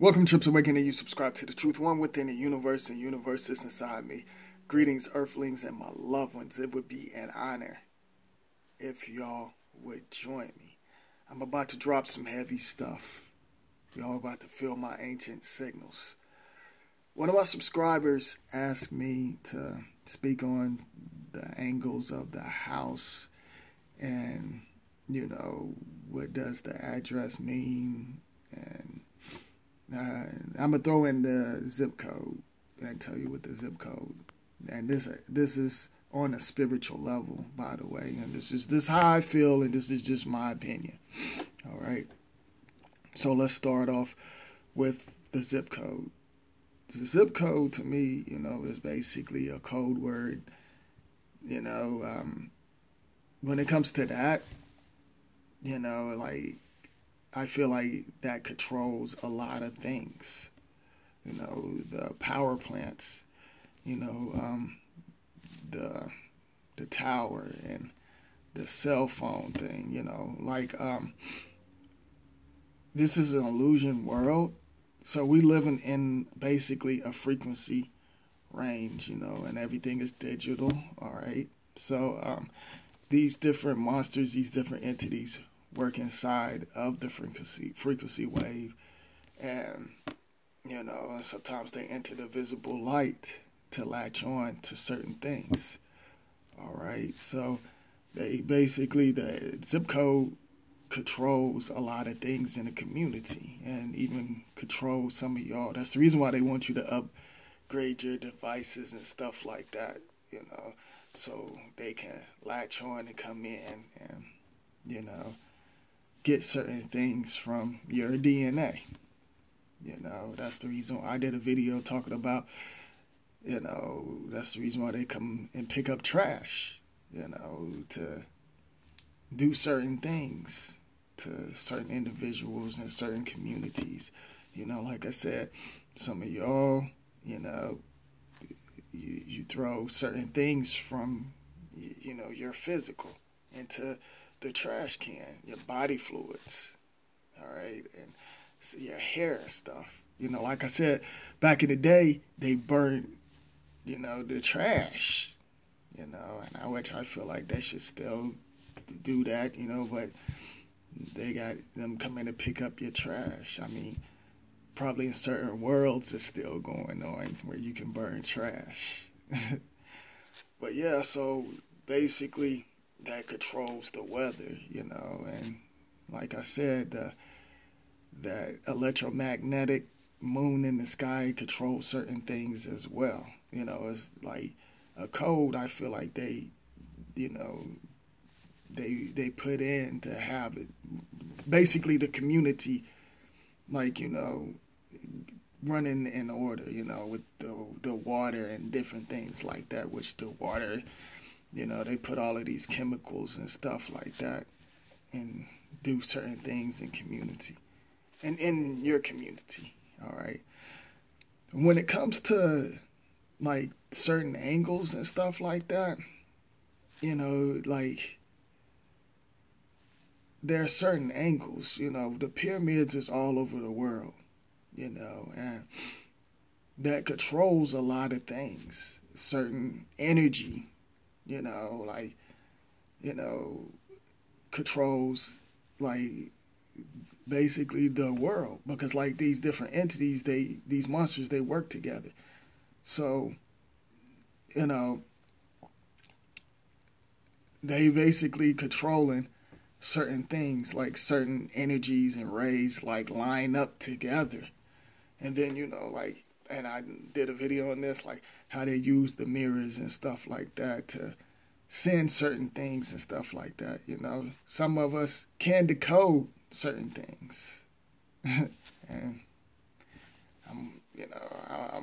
Welcome, Trips Awakening. You subscribe to the truth, one within the universe, and universe is inside me. Greetings, earthlings, and my loved ones. It would be an honor if y'all would join me. I'm about to drop some heavy stuff. Y'all about to feel my ancient signals. One of my subscribers asked me to speak on the angles of the house and, what does the address mean, and I'm going to throw in the zip code and tell you what the zip code. And this is on a spiritual level, by the way. And this is how I feel, and this is just my opinion. All right. So let's start off with the zip code. The zip code to me, is basically a code word. When it comes to that, I feel like that controls a lot of things. The power plants, the tower and the cell phone thing, this is an illusion world. So we living in basically a frequency range, and everything is digital. All right. So these different monsters, these different entities work inside of the frequency wave, and sometimes they enter the visible light to latch on to certain things. All right, so basically the zip code controls a lot of things in the community, and even controls some of y'all. That's the reason why they want you to upgrade your devices and stuff like that, so they can latch on and come in and get certain things from your DNA. That's the reason why I did a video talking about, that's the reason why they come and pick up trash, to do certain things to certain individuals and certain communities. Like I said, some of y'all, you throw certain things from, your physical into the trash can, your body fluids, all right, and your hair and stuff. Like I said, back in the day, they burned, the trash, and I feel like they should still do that, but they got them coming to pick up your trash. I mean, probably in certain worlds it's still going on where you can burn trash. But yeah, so basically that controls the weather, and like I said, that electromagnetic moon in the sky controls certain things as well. It's like a code. I feel like they put in to have it, basically the community, running in order, with the water and different things like that, which the water, they put all of these chemicals and stuff like that and do certain things in community and in your community. All right. When it comes to certain angles and stuff like that, there are certain angles, the pyramids is all over the world, and that controls a lot of things, certain energy, controls basically the world, because these different entities, these monsters, they work together. So, they basically controlling certain things, certain energies and rays line up together. And then, and I did a video on this, how they use the mirrors and stuff like that to send certain things and stuff like that. Some of us can decode certain things. And I'm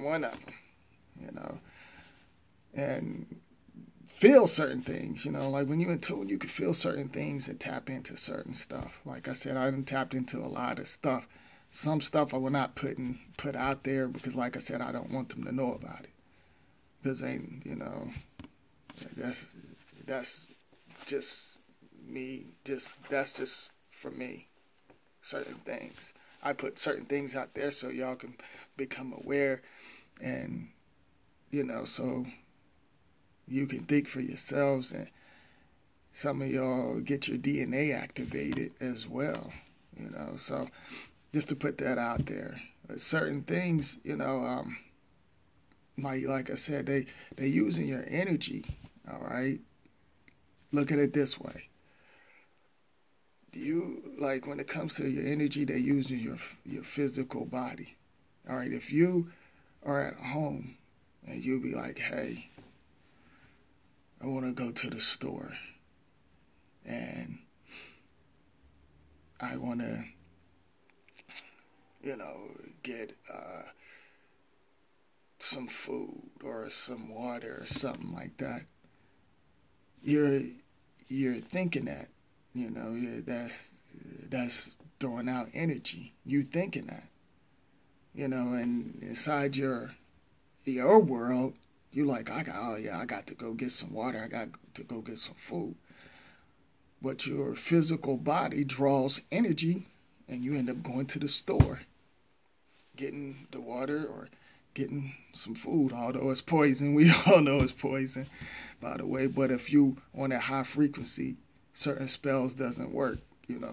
one of them, and feel certain things, when you're in tune, you can feel certain things and tap into certain stuff. Like I said, I haven't tapped into a lot of stuff. Some stuff I will not put out there because, like I said, I don't want them to know about it. Because that's just me. That's just for me. Certain things. I put certain things out there so y'all can become aware, and so you can think for yourselves, and some of y'all get your DNA activated as well. So just to put that out there. Certain things, like I said, they using your energy. All right. Look at it this way. When it comes to your energy, they're using your physical body. All right. If you are at home and you'll be like, hey, I want to go to the store and I want to, get some food or some water or something like that. You're thinking that, that's throwing out energy. You thinking that, and inside your world, you like, I got to go get some water. I got to go get some food. But your physical body draws energy, and you end up going to the store, getting the water or getting some food, although it's poison. We all know it's poison, by the way. But if you on that high frequency, certain spells doesn't work.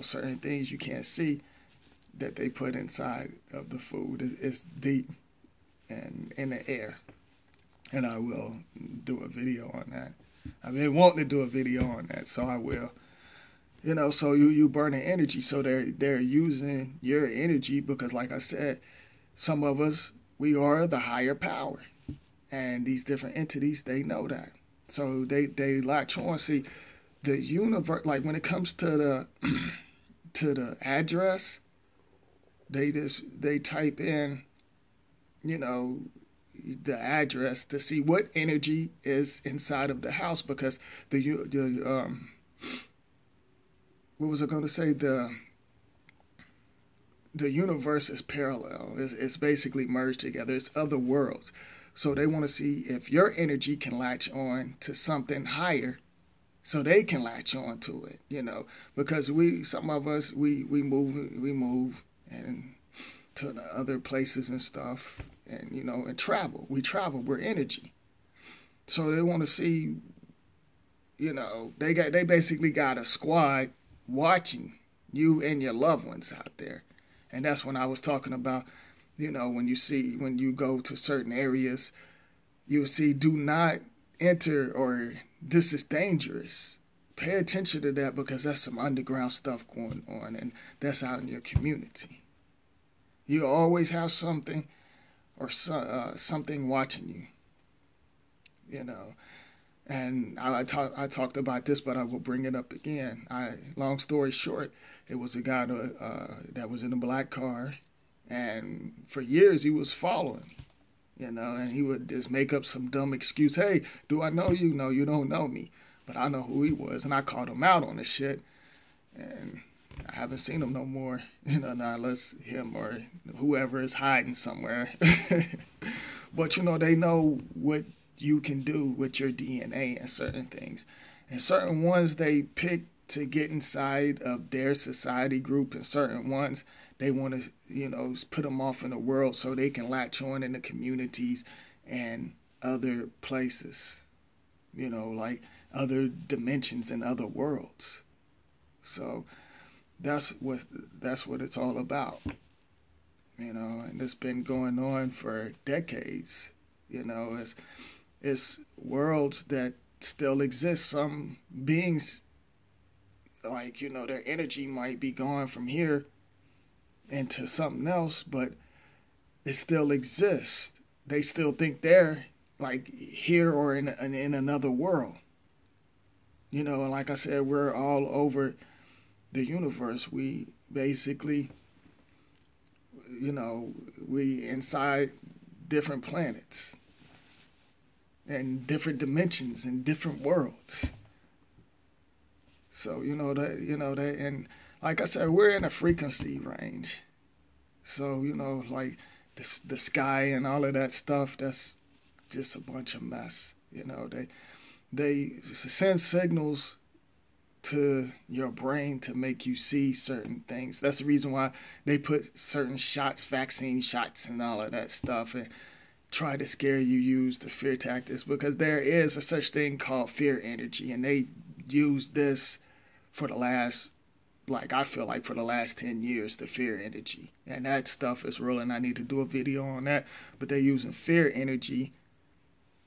Certain things you can't see that they put inside of the food is deep and in the air. And I will do a video on that. I've been wanting to do a video on that, so I will. So you burning energy. So they're using your energy because, like I said, some of us, we are the higher power. And these different entities, they know that. So they latch on. See, the universe, like when it comes to the address, they type in, the address to see what energy is inside of the house, because what was I going to say? The universe is parallel. It's basically merged together. It's other worlds. So they want to see if your energy can latch on to something higher, so they can latch on to it, because some of us, we move and to the other places and stuff, and, and travel. We're energy. So they want to see, they basically got a squad watching you and your loved ones out there. And that's when I was talking about, when you go to certain areas, you'll see, do not enter, or this is dangerous. Pay attention to that, because that's some underground stuff going on, and that's out in your community. You always have something or something watching you, And I talked about this, but I will bring it up again. Long story short, it was a guy that was in a black car, and for years he was following, and he would just make up some dumb excuse. Hey, do I know you? No, you don't know me, but I know who he was, and I called him out on this shit, and I haven't seen him no more, not unless him or whoever is hiding somewhere. But they know what you can do with your DNA and certain things. And certain ones they pick to get inside of their society group, and certain ones they want to, put them off in the world so they can latch on in the communities and other places, like other dimensions and other worlds. So that's what it's all about, and it's been going on for decades. It's worlds that still exist. Some beings, like, their energy might be going from here into something else, but it still exists. They still think they're like here or in another world. And like I said, we're all over the universe. We basically, we inside different planets and different dimensions and different worlds. So that, and like I said, we're in a frequency range. So like the sky and all of that stuff, that's just a bunch of mess. They send signals to your brain to make you see certain things. That's the reason why they put certain shots, vaccine shots and all of that stuff, and try to scare you, use the fear tactics, because there is a such thing called fear energy, and they use this for the last, like, I feel like for the last 10 years, the fear energy. And that stuff is real, and I need to do a video on that. But they're using fear energy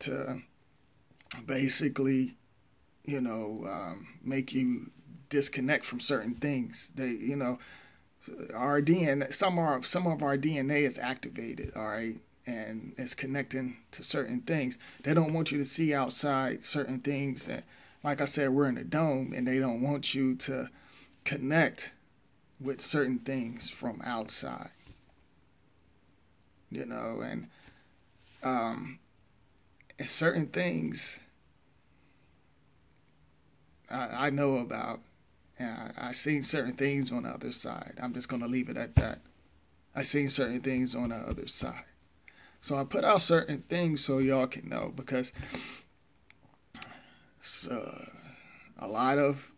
to basically, make you disconnect from certain things. Our DNA, some of our DNA is activated, all right, and it's connecting to certain things. They don't want you to see outside certain things. And like I said, we're in a dome, and they don't want you to connect with certain things from outside. And certain things I know about, and I've seen certain things on the other side. I'm just going to leave it at that. I've seen certain things on the other side. So I put out certain things so y'all can know, because a lot of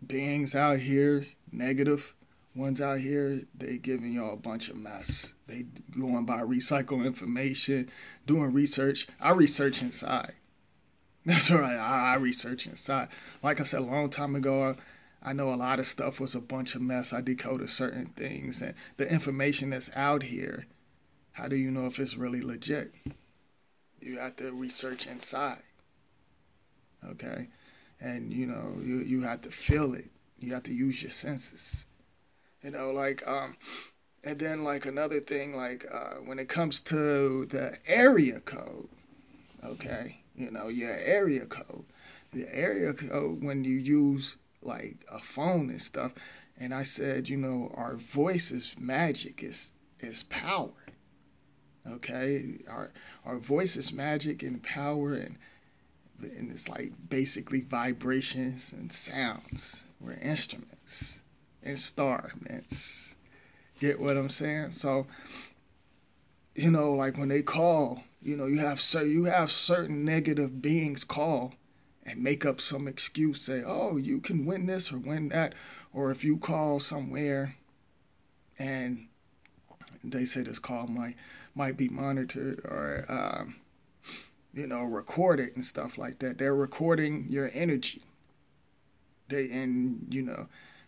beings out here, negative ones out here, they giving y'all a bunch of mess. They going by recycle information, doing research. I research inside. That's right, I research inside. Like I said a long time ago, I know a lot of stuff was a bunch of mess. I decoded certain things, and the information that's out here, how do you know if it's really legit? You have to research inside, okay? And, you have to feel it. You have to use your senses. And then, like, another thing, like, when it comes to the area code, okay? Your area code. The area code, when you use, like, a phone and stuff, and I said, our voice is magic, is power. Okay? Our voice is magic and power, and it's like basically vibrations and sounds. We're instruments, instruments. Get what I'm saying? So, like when they call, you have certain negative beings call and make up some excuse, say, oh, you can win this or win that. Or if you call somewhere and they say this call might be monitored or recorded and stuff like that. They're recording your energy. And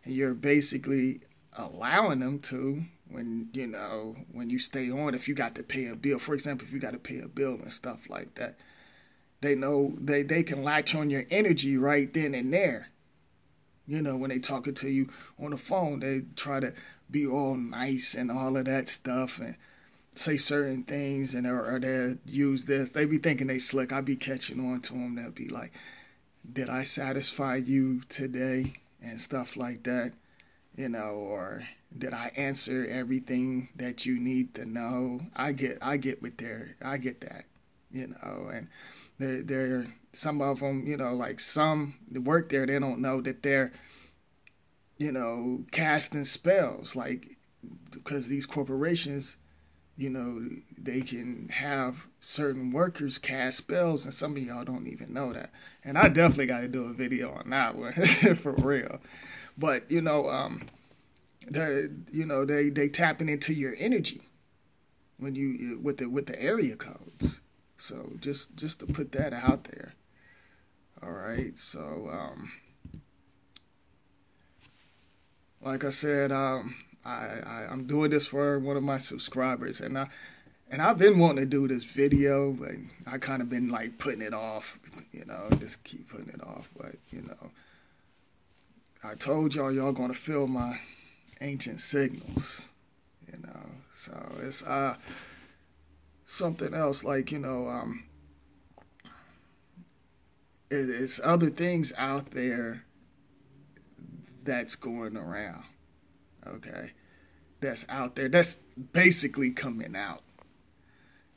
you're basically allowing them to, when you stay on, if you got to pay a bill, for example, if you got to pay a bill and stuff like that, they know they can latch on your energy right then and there. When they talking to you on the phone, they try to be all nice and all of that stuff and say certain things, and or they use this. They be thinking they slick. I be catching on to them. They'll be like, did I satisfy you today? And stuff like that, or did I answer everything that you need to know? I get that, and they're some of them, like some that work there, they don't know that they're, casting spells, like, because these corporations, they can have certain workers cast spells, and some of y'all don't even know that. And I definitely got to do a video on that one for real. But they tapping into your energy when you with the area codes. So just to put that out there. All right. So like I said, I'm doing this for one of my subscribers, and I've been wanting to do this video, but I kind of been like putting it off, just keep putting it off. But I told y'all gonna feel my ancient signals, so it's something else, like, it's other things out there that's going around, okay, that's out there, that's basically coming out.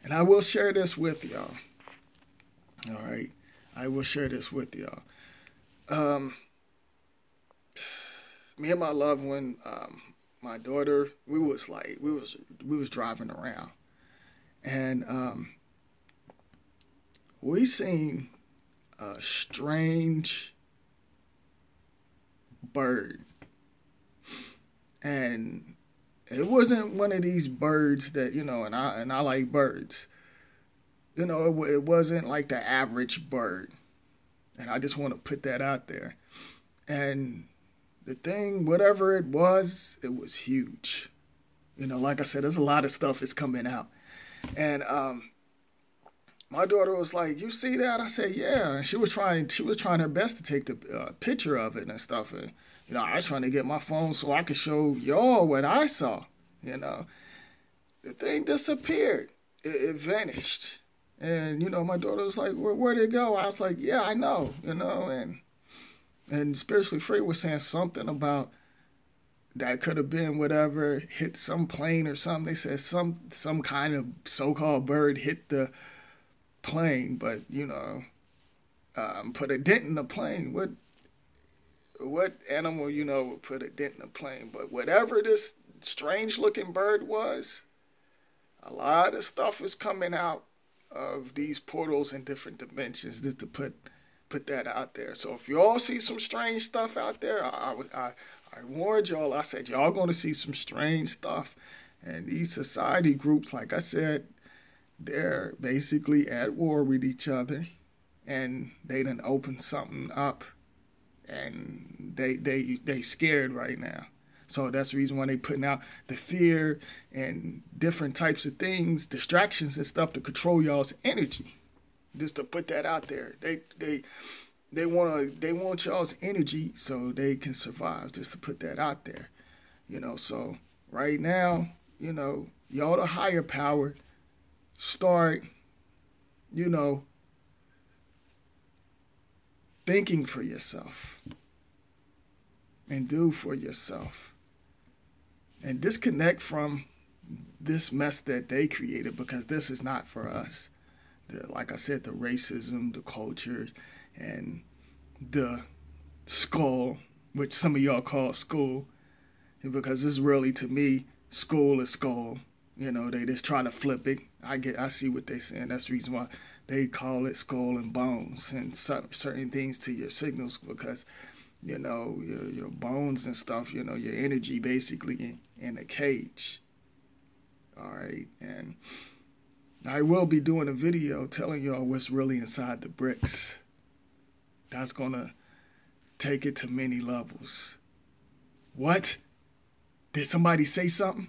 And I will share this with y'all. All right, I will share this with y'all. Me and my loved one, my daughter, we was driving around, and we seen a strange bird. And it wasn't one of these birds that, and I like birds. It wasn't like the average bird. And I just want to put that out there. And the thing, whatever it was huge. Like I said, there's a lot of stuff that's coming out. And my daughter was like, "You see that?" I said, "Yeah." And she was trying her best to take the picture of it and stuff. And I was trying to get my phone so I could show y'all what I saw. The thing disappeared. It vanished. And my daughter was like, "Where'd it go?" I was like, "Yeah, I know." And Spiritually Free was saying something about that could have been whatever hit some plane or something. They said some kind of so-called bird hit the plane, but put a dent in the plane. What animal would put a dent in the plane? But whatever this strange-looking bird was, a lot of stuff is coming out of these portals in different dimensions. Just to put that out there. So if you all see some strange stuff out there, I warned y'all. I said y'all going to see some strange stuff. And these society groups, like I said, they're basically at war with each other, and they done opened something up, and they scared right now. So that's the reason why they putting out the fear and different types of things, distractions and stuff to control y'all's energy. Just to put that out there. They want y'all's energy so they can survive. Just to put that out there. So right now, y'all the higher power, start, thinking for yourself and do for yourself, and disconnect from this mess that they created, because this is not for us. Like I said, the racism, the cultures, and the skull, which some of y'all call school, because it's really, to me, school is skull. They just try to flip it. I see what they're saying. That's the reason why they call it skull and bones and certain things to your signals, because your bones and stuff, your energy basically in a cage. All right, and I will be doing a video telling y'all what's really inside the bricks. That's gonna take it to many levels. What? Did somebody say something?